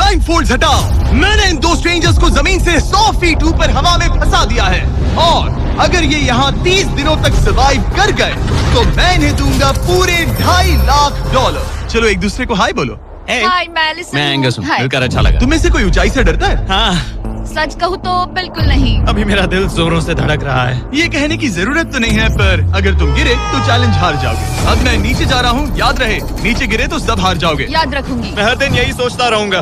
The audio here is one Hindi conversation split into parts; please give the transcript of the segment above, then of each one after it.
ब्लाइंड फोल्ड्स हटाओ। मैंने इन दो स्ट्रेंजर्स को जमीन से 100 फीट ऊपर हवा में फंसा दिया है, और अगर ये यहाँ 30 दिनों तक सर्वाइव कर गए तो मैं इन्हें दूंगा पूरे $2.5 लाख। चलो एक दूसरे को हाय बोलो। हाय, मैं एलिसन मैं एंगस हूँ, हाय। मिलकर अच्छा लगा। तुम में से कोई ऊंचाई से डरता है? हाँ, सच कहूँ तो बिल्कुल नहीं। अभी मेरा दिल जोरों से धड़क रहा है। ये कहने की जरूरत तो नहीं है, पर अगर तुम गिरे तो चैलेंज हार जाओगे। अब मैं नीचे जा रहा हूँ, याद रहे नीचे गिरे तो सब हार जाओगे। याद रखूंगी। मैं हर दिन यही सोचता रहूंगा।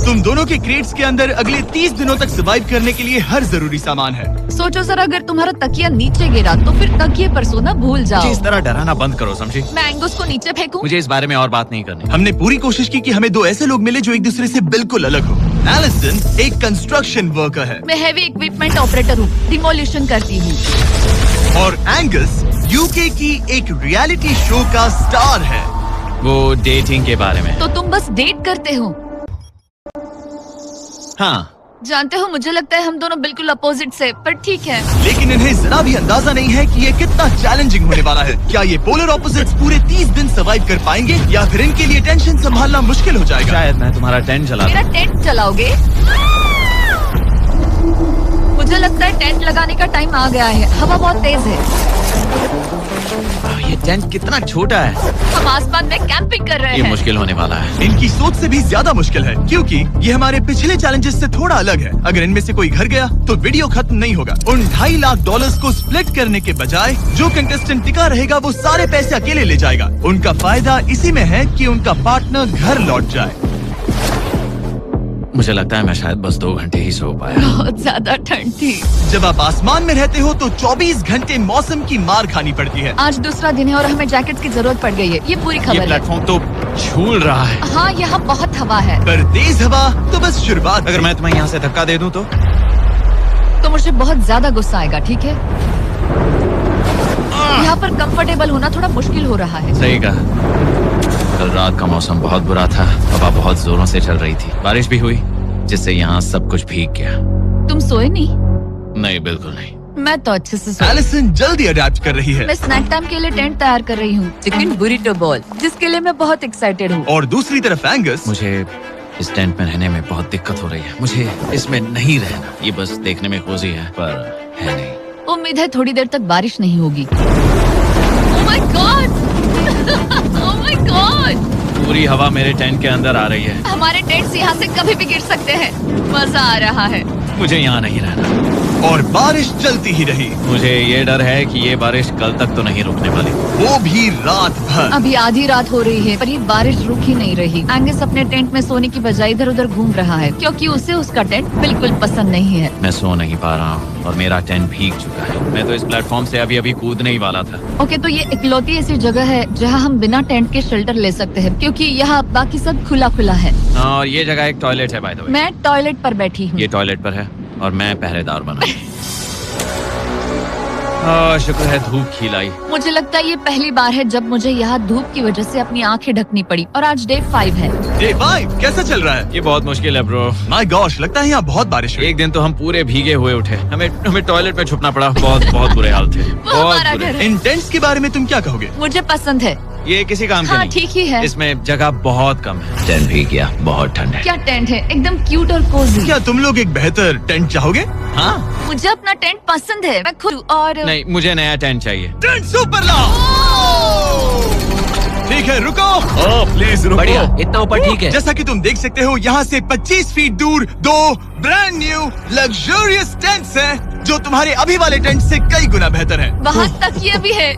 तुम दोनों के क्रेट्स के अंदर अगले 30 दिनों तक सर्वाइव करने के लिए हर जरूरी सामान है। सोचो सर, अगर तुम्हारा तकिया नीचे गिरा तो फिर तकिए पर सोना भूल जाओ। मुझे इस तरह डराना बंद करो, समझी? मैं एंगस को नीचे फेंकूं? मुझे इस बारे में और बात नहीं करनी। हमने पूरी कोशिश की कि हमें दो ऐसे लोग मिले जो एक दूसरे से बिल्कुल अलग हो। एलिसन एक कंस्ट्रक्शन वर्कर है मैं हैवी इक्विपमेंट ऑपरेटर हूँ, डिमोलिशन करती हूँ। और एंगस यूके की एक रियलिटी शो का स्टार है। वो डेटिंग के बारे में। तो तुम बस डेट करते हो? हाँ, जानते हो, मुझे लगता है हम दोनों बिल्कुल अपोजिट से, पर ठीक है। लेकिन इन्हें जरा भी अंदाजा नहीं है कि ये कितना चैलेंजिंग होने वाला है। क्या ये पोलर ऑपोजिट्स पूरे 30 दिन सर्वाइव कर पाएंगे, या फिर इनके लिए टेंशन संभालना मुश्किल हो जाएगा? शायद मैं तुम्हारा टेंट चला मेरा टेंट चलाओगे? मुझे लगता है टेंट लगाने का टाइम आ गया है। हवा बहुत तेज है। ये टेंट कितना छोटा है। हम आसमान में कैंपिंग कर रहे ये हैं। मुश्किल होने वाला है। इनकी सोच से भी ज्यादा मुश्किल है, क्योंकि ये हमारे पिछले चैलेंजेस से थोड़ा अलग है। अगर इनमें से कोई घर गया तो वीडियो खत्म नहीं होगा। उन $2.5 लाख को स्प्लिट करने के बजाय जो कंटेस्टेंट टिका रहेगा वो सारे पैसे अकेले ले जाएगा। उनका फायदा इसी में है कि उनका पार्टनर घर लौट जाए। मुझे लगता है मैं शायद बस 2 घंटे ही सो पाया। बहुत ज्यादा ठंड थी। जब आप आसमान में रहते हो तो 24 घंटे मौसम की मार खानी पड़ती है। आज दूसरा दिन है और हमें जैकेट्स की जरूरत पड़ गई है। ये पूरी ये खबर है। प्लेटफॉर्म तो झूल रहा है। हाँ, यहाँ बहुत हवा है। पर तेज हवा तो बस शुरुआत। अगर मैं तुम्हें यहाँ से धक्का दे दूं तो मुझे बहुत ज्यादा गुस्सा आएगा, ठीक है? यहाँ पर कंफर्टेबल होना थोड़ा मुश्किल हो रहा है। सही कहा। कल रात का मौसम बहुत बुरा था। हवा बहुत जोरों से चल रही थी। बारिश भी हुई, जिससे यहाँ सब कुछ भीग गया। तुम सोए नहीं? नहीं, बिल्कुल नहीं। मैं तो अच्छे से सोई। एलिसन जल्दी अडेप्ट कर रही है। मैं स्नैक टाइम के लिए टेंट तैयार कर रही हूँ, चिकन बुरिटो बॉल, जिसके लिए मैं बहुत एक्साइटेड हूँ। और दूसरी तरफ एंगस। मुझे इस टेंट में रहने में बहुत दिक्कत हो रही है। मुझे इसमें नहीं रहना। ये बस देखने में कोजी है, पर है नहीं। उम्मीद है थोड़ी देर तक बारिश नहीं होगी। Oh my God! Oh my God! पूरी हवा मेरे टेंट के अंदर आ रही है। हमारे टेंट्स यहाँ से कभी भी गिर सकते हैं। मजा आ रहा है। मुझे यहाँ नहीं रहना। और बारिश चलती ही रही। मुझे ये डर है कि ये बारिश कल तक तो नहीं रुकने वाली। वो भी रात भर। अभी आधी रात हो रही है, पर ये बारिश रुक ही नहीं रही। एंगस अपने टेंट में सोने की बजाय इधर उधर घूम रहा है, क्योंकि उसे उसका टेंट बिल्कुल पसंद नहीं है। मैं सो नहीं पा रहा हूँ और मेरा टेंट भीग चुका है। मैं तो इस प्लेटफॉर्म से अभी कूदने ही वाला था। ओके, तो ये इकलौती ऐसी जगह है जहाँ हम बिना टेंट के शेल्टर ले सकते हैं, क्योंकि यहाँ बाकी सब खुला खुला है। और ये जगह एक टॉयलेट है, बाय द वे। मैं टॉयलेट पर बैठी हूँ। ये टॉयलेट पर है और मैं पहरेदार बना। शुक्र है धूप खिलाई। मुझे लगता है ये पहली बार है जब मुझे यहाँ धूप की वजह से अपनी आंखें ढकनी पड़ी, और आज डे 5 है। डे 5 कैसा चल रहा है? ये बहुत मुश्किल है ब्रो। माय गॉश, लगता है यहाँ बहुत बारिश हुई। एक दिन तो हम पूरे भीगे हुए उठे। हमें टॉयलेट में छुपना पड़ा। बहुत बुरे हाल थे। वो बहुत हमारा बुरे। घर है। इन टेंट्स के बारे में तुम क्या कहोगे? मुझे पसंद है। ये किसी काम का हाँ, नहीं। ठीक ही है। इसमें जगह बहुत कम है। टेंट भीग गया, बहुत ठंड है। क्या टेंट है, एकदम क्यूट और कोजी। क्या तुम लोग एक बेहतर टेंट चाहोगे? हाँ, मुझे अपना टेंट पसंद है। मैं खुद और नहीं, मुझे नया टेंट चाहिए। टेंट सुपर लाओ। ठीक है, रुको। प्लीज रुको। बढ़िया, इतना ऊपर ठीक है। जैसा कि तुम देख सकते हो, यहाँ से 25 फीट दूर 2 ब्रांड न्यू लग्जरियस टेंट्स हैं, जो तुम्हारे अभी वाले टेंट से कई गुना बेहतर है। वहाँ तकिए भी है।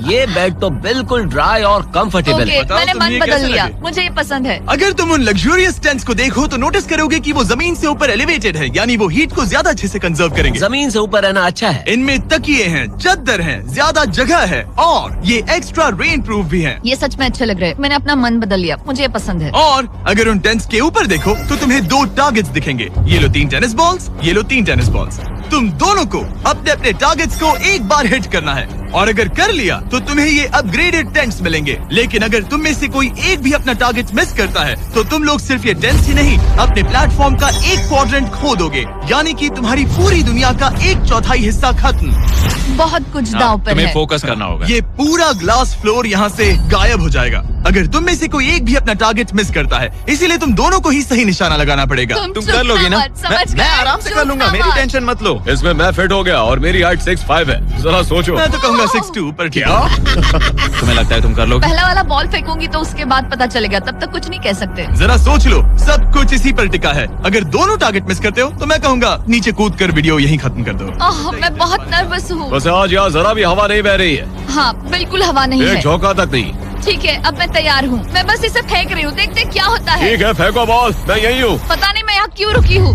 ये बेड तो बिल्कुल ड्राई और कंफर्टेबल ओके, है। बताओ मैंने तुम्हें मन बदल कैसे लिया। लगे? मुझे ये पसंद है। अगर तुम उन लग्जरियस टेंट्स को देखो तो नोटिस करोगे कि वो जमीन से ऊपर एलिवेटेड है, यानी वो हीट को ज्यादा अच्छे से कंजर्व करेंगे। जमीन से ऊपर रहना अच्छा है। इनमें तकिए हैं, चद्दर हैं, ज्यादा जगह है, और ये एक्स्ट्रा रेन प्रूफ भी हैं। ये सच में अच्छे लग रहे हैं। मैंने अपना मन बदल लिया। मुझे ये पसंद है। और अगर उन टेंट्स के ऊपर देखो तो तुम्हें 2 टारगेट्स दिखेंगे। ये लो 3 टेनिस बॉल्स, ये लो 3 टेनिस बॉल्स। तुम दोनों को अपने अपने टारगेट्स को एक बार हिट करना है, और अगर कर लिया तो तुम्हें ये अपग्रेडेड टेंट्स मिलेंगे। लेकिन अगर तुम में से कोई एक भी अपना टारगेट मिस करता है तो तुम लोग सिर्फ ये टेंट्स ही नहीं, अपने प्लेटफॉर्म का एक क्वाड्रेंट खो दोगे, यानी कि तुम्हारी पूरी दुनिया का 1/4 हिस्सा खत्म। बहुत कुछ दांव पर तुम्हें है। फोकस करना होगा। ये पूरा ग्लास फ्लोर यहाँ से गायब हो जाएगा। अगर तुम में से कोई एक भी अपना टारगेट मिस करता है, इसीलिए तुम दोनों को ही सही निशाना लगाना पड़ेगा। तुम कर लोगी ना? मैं आराम से कर लूंगा, मेरी टेंशन मत लो। इसमें मैं फिट हो गया और मेरी हाइट 6'5" है। जरा सोचो। मैं तो कहूँगा 6'2", पर क्या? तुम्हें लगता है तुम कर लोगे? पहला वाला बॉल फेंकूंगी तो उसके बाद पता चलेगा, तब तक कुछ नहीं कह सकते। जरा सोच लो, सब कुछ इसी पर टिका है। अगर दोनों टारगेट मिस करते हो तो मैं कहूँगा नीचे कूद कर वीडियो यहीं खत्म कर दो। ओह, मैं बहुत नर्वस हूँ। बस आज यहाँ जरा भी हवा नहीं बह रही है, हाँ, बिल्कुल हवा नहीं एक है। झोंका तक नहीं। ठीक है, अब मैं तैयार हूँ। मैं बस इसे फेंक रही हूँ, देखते क्या होता है। ठीक है, फेंको बॉल, मैं यही हूँ। पता नहीं मैं यहाँ क्यों रुकी हूँ।